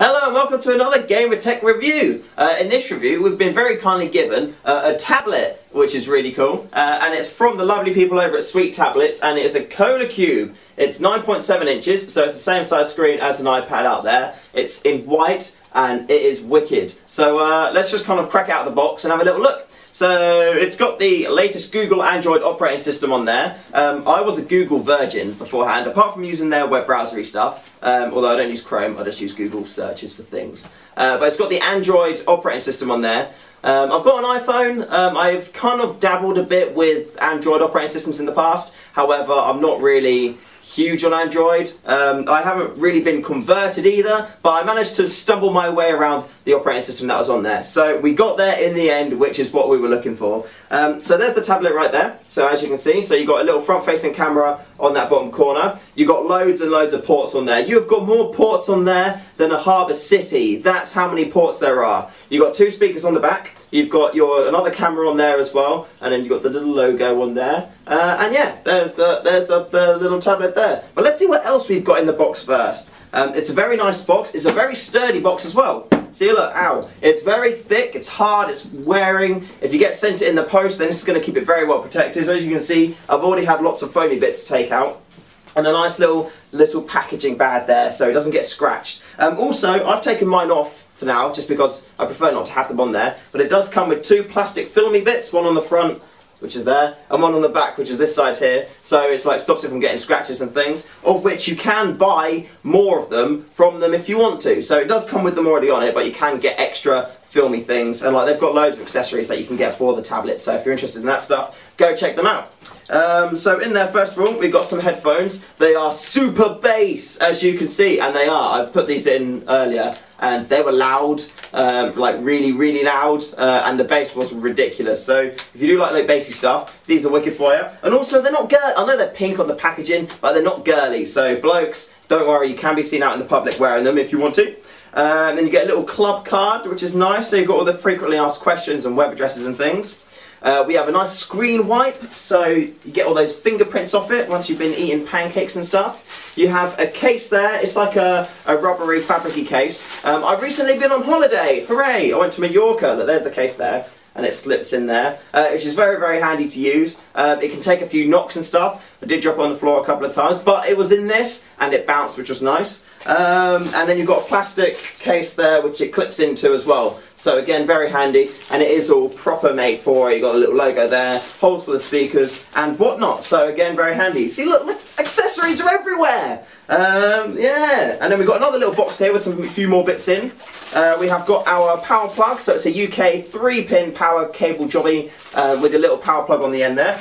Hello and welcome to another Gamer Tech review. In this review we've been very kindly given a tablet, which is really cool, and it's from the lovely people over at Sweet Tablets, and it is a Kola Kube. It's 9.7 inches, so it's the same size screen as an iPad out there. It's in white and it is wicked. So let's just kind of crack out the box and have a little look. So it's got the latest Google Android operating system on there. I was a Google virgin beforehand, apart from using their web browsery stuff, although I don't use Chrome, I just use Google searches for things. But it's got the Android operating system on there. I've got an iPhone. I've kind of dabbled a bit with Android operating systems in the past, however I'm not really huge on Android. I haven't really been converted either, but I managed to stumble my way around the operating system that was on there. So we got there in the end, which is what we were looking for. So there's the tablet right there. So as you can see, so you've got a little front-facing camera on that bottom corner. You've got loads and loads of ports on there. You've got more ports on there than a harbour city. That's how many ports there are. You've got two speakers on the back. You've got another camera on there as well, and then you've got the little logo on there. And yeah, there's the little tablet there. But let's see what else we've got in the box first. It's a very nice box. It's a very sturdy box as well. See, look, ow. It's very thick, it's hard, it's wearing. If you get sent it in the post, then this is going to keep it very well protected. So as you can see, I've already had lots of foamy bits to take out. And a nice little packaging bag there, so it doesn't get scratched. Also, I've taken mine off for now, just because I prefer not to have them on there. But it does come with two plastic filmy bits, one on the front, which is there, and one on the back, which is this side here. So it's like stops it from getting scratches and things, of which you can buy more of them from them if you want to. So it does come with them already on it, but you can get extra filmy things, and like they've got loads of accessories that you can get for the tablet. So if you're interested in that stuff, go check them out. So in there, first of all, we've got some headphones. They are super bass, as you can see, and they are. I put these in earlier, and they were loud, like really, really loud, and the bass was ridiculous. So if you do like bassy stuff, these are wicked for you. And also, they're not girly. I know they're pink on the packaging, but they're not girly. So blokes, don't worry, you can be seen out in the public wearing them if you want to. Then you get a little club card, which is nice. So you've got all the frequently asked questions and web addresses and things. We have a nice screen wipe, so you get all those fingerprints off it once you've been eating pancakes and stuff. You have a case there. It's like a rubbery, fabricy case. I've recently been on holiday. Hooray! I went to Mallorca. Look, there's the case there. And it slips in there, which is very, very handy to use. It can take a few knocks and stuff. I did drop on the floor a couple of times, but it was in this, and it bounced, which was nice. And then you've got a plastic case there, which it clips into as well. So again, very handy, and it is all proper made for it. You've got a little logo there, holes for the speakers, and whatnot. So again, very handy. See, look, accessories are everywhere! Yeah, and then we've got another little box here with a few more bits in. We have got our power plug, so it's a UK 3-pin power cable jobby with a little power plug on the end there.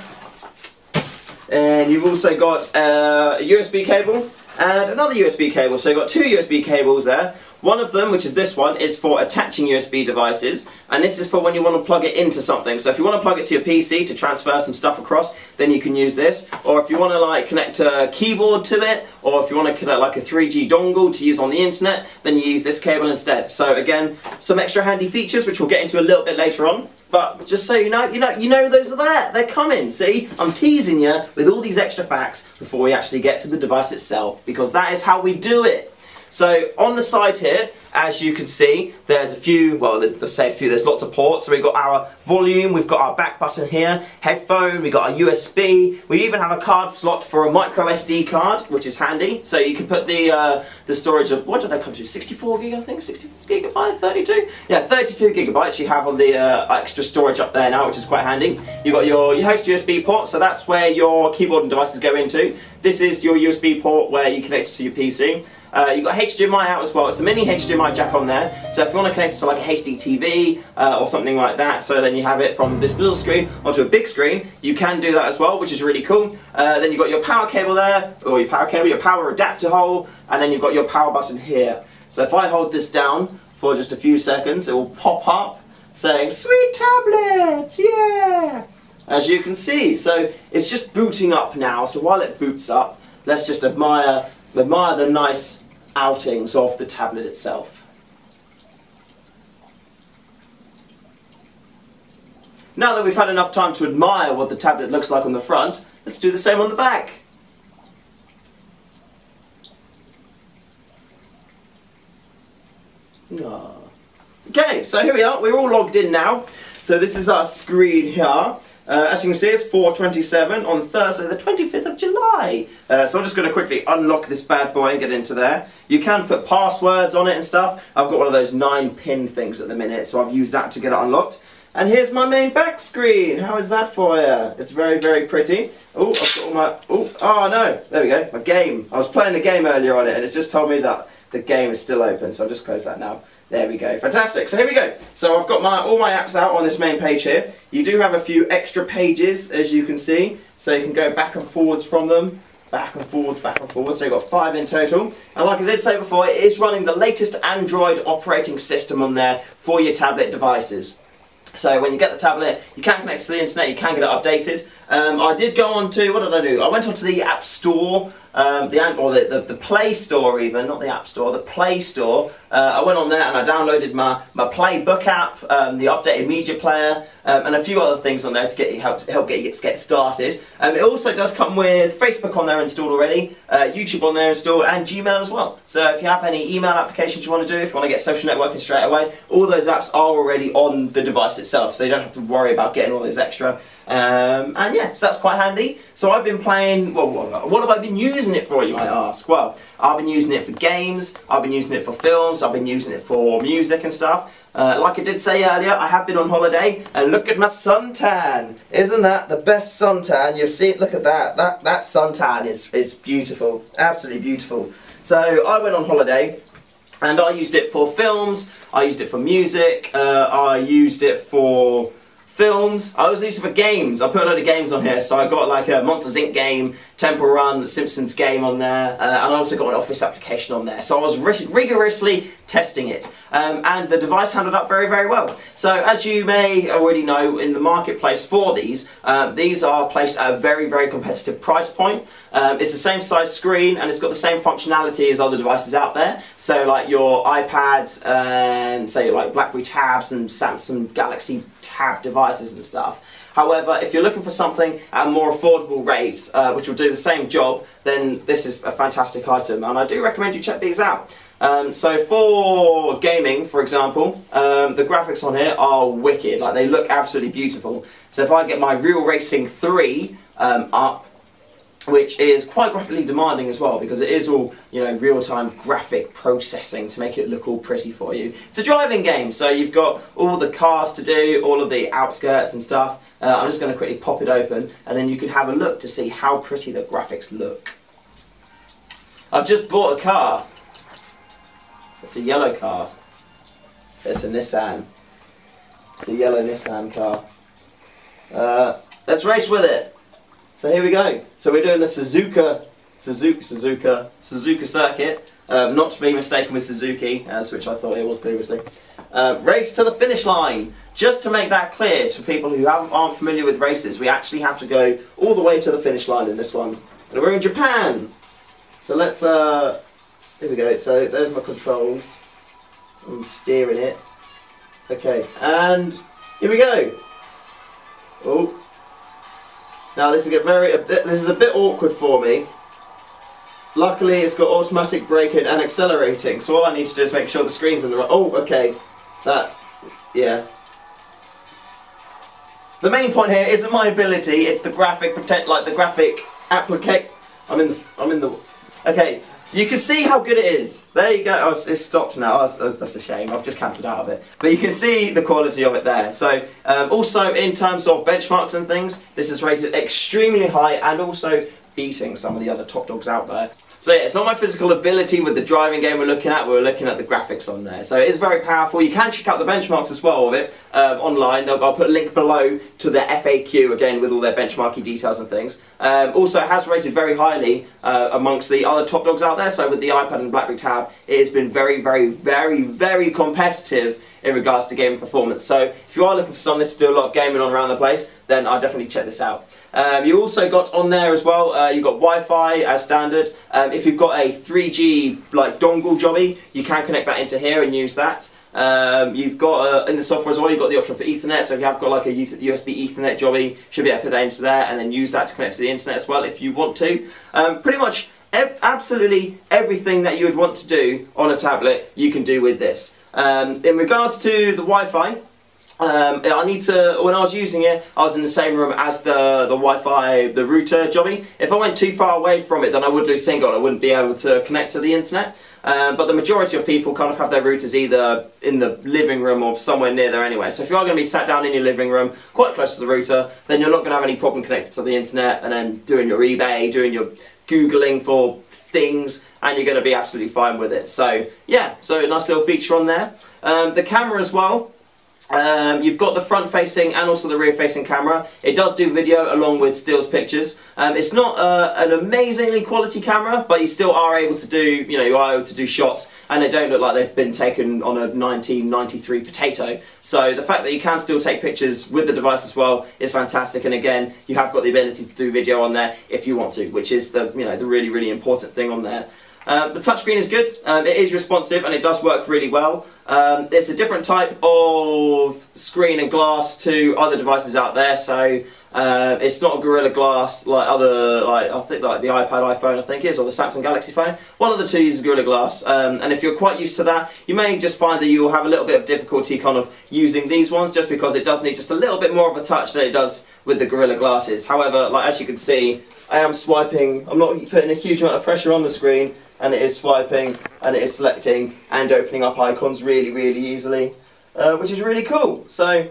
And you've also got a USB cable and another USB cable, so you've got two USB cables there. One of them, which is this one, is for attaching USB devices, and this is for when you want to plug it into something. So if you want to plug it to your PC to transfer some stuff across, then you can use this. Or if you want to like connect a keyboard to it, or if you want to connect like a 3G dongle to use on the internet, then you use this cable instead. So again, some extra handy features, which we'll get into a little bit later on. But just so you know those are there. They're coming. See, I'm teasing you with all these extra facts before we actually get to the device itself, because that is how we do it. So on the side here, as you can see, there's a few, well, let's say a few, there's lots of ports. So we've got our volume, we've got our back button here, headphone, we've got our USB, we even have a card slot for a micro SD card, which is handy. So you can put the storage of, what did they come to, 64 gig I think, 60 gigabyte, 32? Yeah, 32 gigabytes you have on the extra storage up there now, which is quite handy. You've got your host USB port, so that's where your keyboard and devices go into. This is your USB port where you connect it to your PC. You've got HDMI out as well. It's a mini HDMI jack on there, so if you want to connect it to like a HD TV or something like that, so then you have it from this little screen onto a big screen, you can do that as well, which is really cool. Then you've got your power cable there, or your power cable, your power adapter hole, and then you've got your power button here. So if I hold this down for just a few seconds, it will pop up saying, "Sweet Tablet, yeah!" As you can see, so it's just booting up now, so while it boots up, let's just admire the nice outings of the tablet itself. Now that we've had enough time to admire what the tablet looks like on the front, let's do the same on the back. Aww. Okay, so here we are. We're all logged in now. So this is our screen here. As you can see, it's 4:27 on Thursday, the 25th of July. So I'm just going to quickly unlock this bad boy and get into there. You can put passwords on it and stuff. I've got one of those 9-pin things at the minute, so I've used that to get it unlocked. And here's my main back screen. How is that for you? It's very, very pretty. Oh, I've got all my... Oh no, there we go, my game. I was playing a game earlier on it, and it's just told me that the game is still open, so I'll just close that now. There we go, fantastic. So here we go. So I've got all my apps out on this main page here. You do have a few extra pages, as you can see, so you can go back and forwards from them. Back and forwards, so you've got 5 in total. And like I did say before, it is running the latest Android operating system on there for your tablet devices. So when you get the tablet, you can connect to the internet, you can get it updated. I did go on to, what did I do? I went onto the App Store, the Play Store even, not the App Store, the Play Store. I went on there and I downloaded my Playbook app, the updated media player, and a few other things on there to get you help get you get started. It also does come with Facebook on there installed already, YouTube on there installed, and Gmail as well. So if you have any email applications you want to do, if you want to get social networking straight away, all those apps are already on the device itself, so you don't have to worry about getting all those extra. And yeah, so that's quite handy. So I've been playing, well, what have I been using it for, you might ask? Well, I've been using it for games, I've been using it for films, I've been using it for music and stuff. Like I did say earlier, I have been on holiday, and look at my suntan. Isn't that the best suntan you've seen? Look at that. That suntan is beautiful, absolutely beautiful. So I went on holiday, and I used it for films, I used it for music, I used it for films. I also used it for games. I put a load of games on here, so I got like a Monsters Inc. game, Temple Run, the Simpsons game on there, and I also got an Office application on there. So I was rigorously testing it, and the device handled up very, very well. So as you may already know, in the marketplace for these are placed at a very, very competitive price point. It's the same size screen, and it's got the same functionality as other devices out there. So like your iPads and say like BlackBerry Tabs and Samsung Galaxy Tab devices and stuff. However, if you're looking for something at a more affordable rate, which will do the same job, then this is a fantastic item, and I do recommend you check these out. So for gaming, for example, the graphics on here are wicked. Like, they look absolutely beautiful. So if I get my Real Racing 3 up, which is quite graphically demanding as well, because it is all, you know, real-time graphic processing to make it look all pretty for you. It's a driving game, so you've got all the cars to do, all of the outskirts and stuff. I'm just going to quickly pop it open, and then you can have a look to see how pretty the graphics look. I've just bought a car. It's a yellow car. It's a Nissan. It's a yellow Nissan car. Let's race with it. So here we go. So we're doing the Suzuka circuit, not to be mistaken with Suzuki, which I thought it was previously. Race to the finish line. Just to make that clear to people who aren't familiar with races, we actually have to go all the way to the finish line in this one. And we're in Japan. So let's, here we go. So there's my controls. I'm steering it. Okay, and here we go. Oh. Now this is a bit awkward for me. Luckily it's got automatic braking and accelerating, so all I need to do is make sure the screen's in the right... Oh, okay. Yeah. The main point here isn't my ability, it's the graphic application. I'm in the... Okay, you can see how good it is. There you go. Oh, it's stopped now. That's a shame. I've just cancelled out of it. But you can see the quality of it there. So also in terms of benchmarks and things, this is rated extremely high and also beating some of the other top dogs out there. So yeah, it's not my physical ability with the driving game we're looking at the graphics on there. So it is very powerful. You can check out the benchmarks as well of it online. I'll put a link below to the FAQ, again, with all their benchmarky details and things. Also, it has rated very highly amongst the other top dogs out there. So with the iPad and BlackBerry Tab, it has been very, very, very, very competitive in regards to gaming performance. So if you are looking for something to do a lot of gaming on around the place, then I'll definitely check this out. You also got on there as well, you've got Wi-Fi as standard. If you've got a 3G like dongle jobby, you can connect that into here and use that. You've got in the software as well, you've got the option for Ethernet, so if you have got like a USB Ethernet jobby, you should be able to put that into there and then use that to connect to the internet as well if you want to. Pretty much Absolutely everything that you would want to do on a tablet, you can do with this. In regards to the Wi-Fi, I need to, when I was using it, I was in the same room as the Wi-Fi, the router jobby. If I went too far away from it, then I would lose signal. I wouldn't be able to connect to the internet. But the majority of people kind of have their routers either in the living room or somewhere near there anyway. So if you are going to be sat down in your living room, quite close to the router, then you're not going to have any problem connected to the internet and then doing your eBay, doing your Googling for things, and you're going to be absolutely fine with it. So yeah, so a nice little feature on there. The camera as well. You've got the front facing and also the rear facing camera. It does do video along with stills pictures. It's not an amazingly quality camera, but you still are able to do, you are able to do shots, and they don't look like they've been taken on a 1993 potato. So the fact that you can still take pictures with the device as well is fantastic, and again, you have got the ability to do video on there if you want to, which is the, the really, really important thing on there. The touchscreen is good, it is responsive and it does work really well. It's a different type of screen and glass to other devices out there, so it's not a Gorilla Glass like other, I think like the iPad, iPhone I think is, or the Samsung Galaxy phone. One of the two uses Gorilla Glass, and if you're quite used to that, you may just find that you'll have a little bit of difficulty kind of using these ones, just because it does need just a little bit more of a touch than it does with the Gorilla Glasses. However, like as you can see, I am swiping, I'm not putting a huge amount of pressure on the screen, and it is swiping and it is selecting and opening up icons really, really easily, which is really cool. So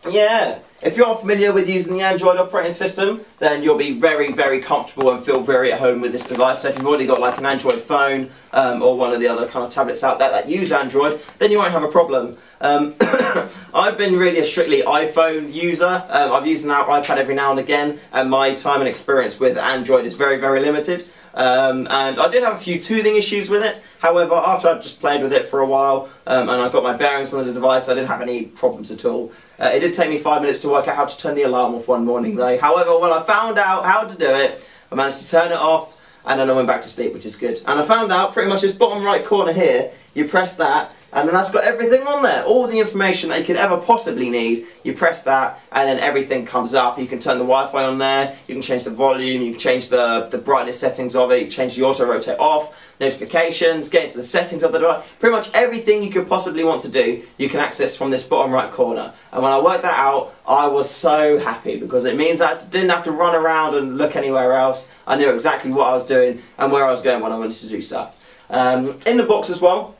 yeah, if you're familiar with using the Android operating system, then you'll be very, very comfortable and feel very at home with this device. So if you've already got like an Android phone or one of the other kind of tablets out there that use Android, then you won't have a problem. I've been really a strictly iPhone user. I've used an iPad every now and again, and my time and experience with Android is very, very limited. And I did have a few teething issues with it. However, after I've just played with it for a while and I got my bearings on the device, I didn't have any problems at all. It did take me 5 minutes to work out how to turn the alarm off one morning though. However, when I found out how to do it, I managed to turn it off and then I went back to sleep, which is good. And I found out pretty much this bottom right corner here, you press that, and then that's got everything on there. All the information that you could ever possibly need, you press that, and then everything comes up. You can turn the Wi-Fi on there, you can change the volume, you can change the brightness settings of it, you can change the auto rotate off, notifications, get into the settings of the device. Pretty much everything you could possibly want to do, you can access from this bottom right corner. And when I worked that out, I was so happy, because it means I didn't have to run around and look anywhere else. I knew exactly what I was doing and where I was going when I wanted to do stuff. In the box as well,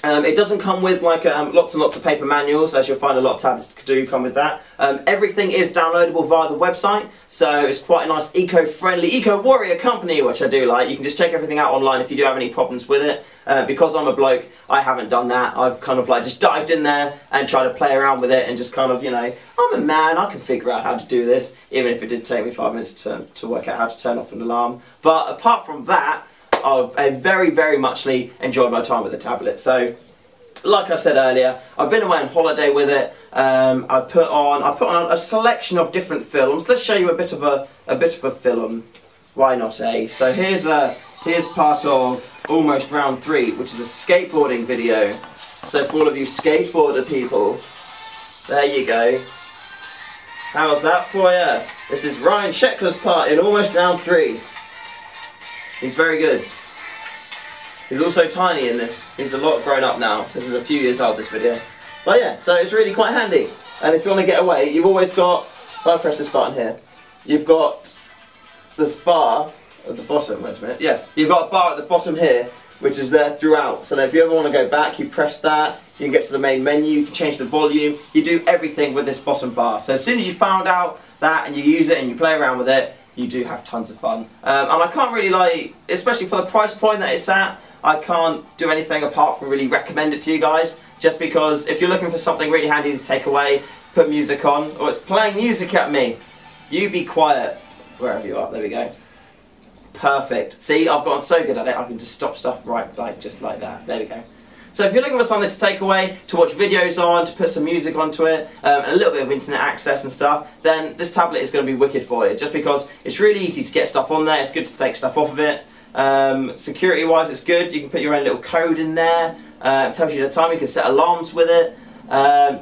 it doesn't come with like lots and lots of paper manuals, as you'll find a lot of tablets do come with that. Everything is downloadable via the website, so it's quite a nice eco-friendly, eco-warrior company, which I do like. You can just check everything out online if you do have any problems with it. Because I'm a bloke, I haven't done that. I've kind of like just dived in there and tried to play around with it and just kind of, I'm a man, I can figure out how to do this, even if it did take me 5 minutes to work out how to turn off an alarm. But apart from that, I very, very muchly enjoyed my time with the tablet. So, like I said earlier, I've been away on holiday with it. I put on a selection of different films. Let's show you a bit of a film. Why not, eh? So here's part of Almost Round 3, which is a skateboarding video. So for all of you skateboarder people, there you go. How's that for you? This is Ryan Sheckler's part in Almost Round 3. He's very good. He's also tiny in this. He's a lot grown up now. This is a few years old, this video. But yeah, so it's really quite handy. And if you want to get away, you've always got, if I press this button here, you've got this bar at the bottom, wait a minute, yeah. You've got a bar at the bottom here, which is there throughout. So that if you ever want to go back, you press that, you can get to the main menu, you can change the volume, you do everything with this bottom bar. So as soon as you found out that and you use it and you play around with it, you do have tons of fun. And I can't really especially for the price point that it's at, I can't do anything apart from really recommend it to you guys, just because if you're looking for something really handy to take away, put music on, or it's playing music at me, you be quiet, wherever you are, there we go. Perfect. See, I've gotten so good at it, I can just stop stuff just like that, there we go. So if you're looking for something to take away, to watch videos on, to put some music onto it, and a little bit of internet access and stuff, then this tablet is going to be wicked for you, just because it's really easy to get stuff on there, it's good to take stuff off of it. Security wise it's good, you can put your own little code in there, it tells you the time, you can set alarms with it,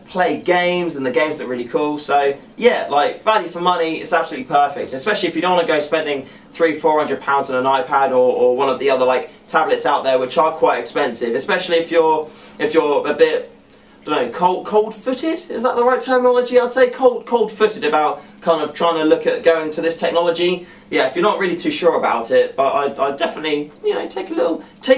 play games, and the games look really cool. So yeah, like value for money, it's absolutely perfect, especially if you don't want to go spending £300–400 on an iPad or one of the other like tablets out there, which are quite expensive, especially if you're a bit, I don't know, cold-footed? Is that the right terminology? I'd say cold-footed about kind of trying to look at going to this technology. Yeah, if you're not really too sure about it, but I'd definitely, you know, take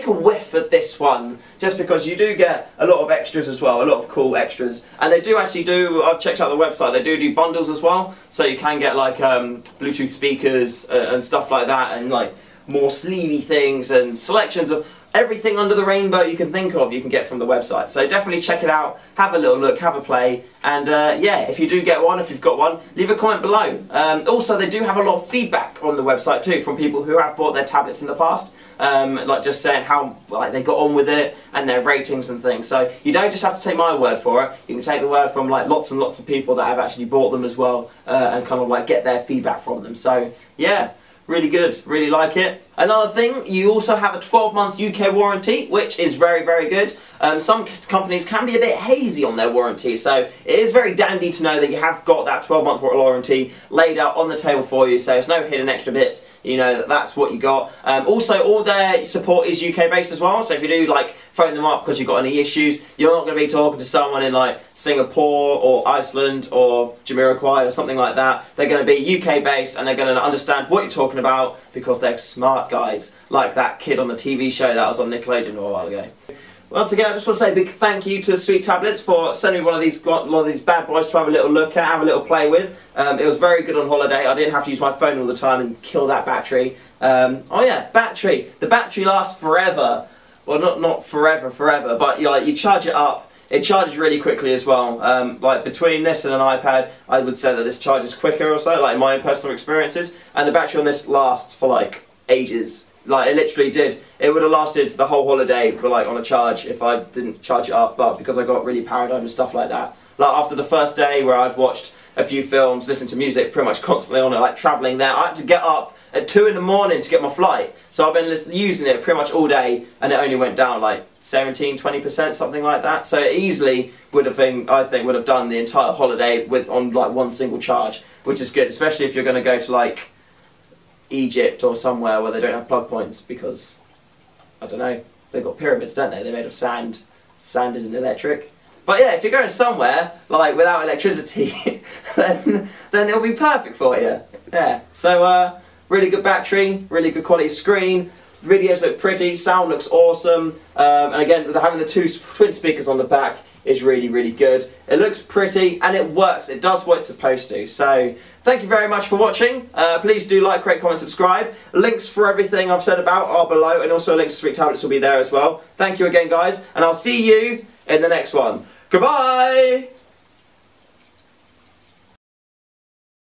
a whiff at this one, just because you do get a lot of extras as well, a lot of cool extras, and they do actually do. I've checked out the website. They do bundles as well, so you can get like Bluetooth speakers and stuff like that, and like more sleevey things and selections of everything under the rainbow you can think of, you can get from the website. So definitely check it out, have a little look, have a play, and yeah, if you do get one, if you've got one, leave a comment below. Also, they do have a lot of feedback on the website too, from people who have bought their tablets in the past, like just saying how like they got on with it and their ratings and things. So you don't just have to take my word for it, you can take the word from like lots and lots of people that have actually bought them as well, and kind of like get their feedback from them. So yeah, really good, really like it. Another thing, you also have a 12-month UK warranty, which is very, very good. Some companies can be a bit hazy on their warranty, so it is very dandy to know that you have got that 12-month warranty laid out on the table for you, so there's no hidden extra bits, you know that that's what you got. Also, all their support is UK based as well, so if you do like phone them up because you've got any issues, you're not going to be talking to someone in like Singapore or Iceland or Jamiroquai or something like that. They're going to be UK based, and they're going to understand what you're talking about because they're smart guys, like that kid on the TV show that was on Nickelodeon a while ago. Once again, I just want to say a big thank you to Sweet Tablets for sending me one of these bad boys to have a little look at, have a little play with. It was very good on holiday. I didn't have to use my phone all the time and kill that battery. Oh yeah, battery. The battery lasts forever. Well, not forever, but you charge it up. It charges really quickly as well. Like between this and an iPad, I would say that this charges quicker or so, like in my own personal experiences. And the battery on this lasts for like ages. Like it literally did. It would have lasted the whole holiday, but like on a charge if I didn't charge it up. But because I got really paranoid and stuff like that. Like after the first day where I'd watched a few films, listened to music pretty much constantly on it, like travelling there, I had to get up at 2 in the morning to get my flight. So I've been using it pretty much all day, and it only went down like 17–20%, something like that. So it easily would have been, I think, would have done the entire holiday on like one single charge, which is good, especially if you're going to go to like Egypt or somewhere where they don't have plug points, because I don't know, they've got pyramids, don't they? They're made of sand. Sand isn't electric. But yeah, if you're going somewhere like without electricity, then it'll be perfect for you. Yeah. So really good battery, really good quality screen. Videos look pretty, sound looks awesome, and again, with having the two twin speakers on the back is really, really good. It looks pretty and it works. It does what it's supposed to. So thank you very much for watching. Please do like, rate, comment, subscribe. Links for everything I've said about are below, and also links to Sweet Tablets will be there as well. Thank you again, guys, and I'll see you in the next one. Goodbye!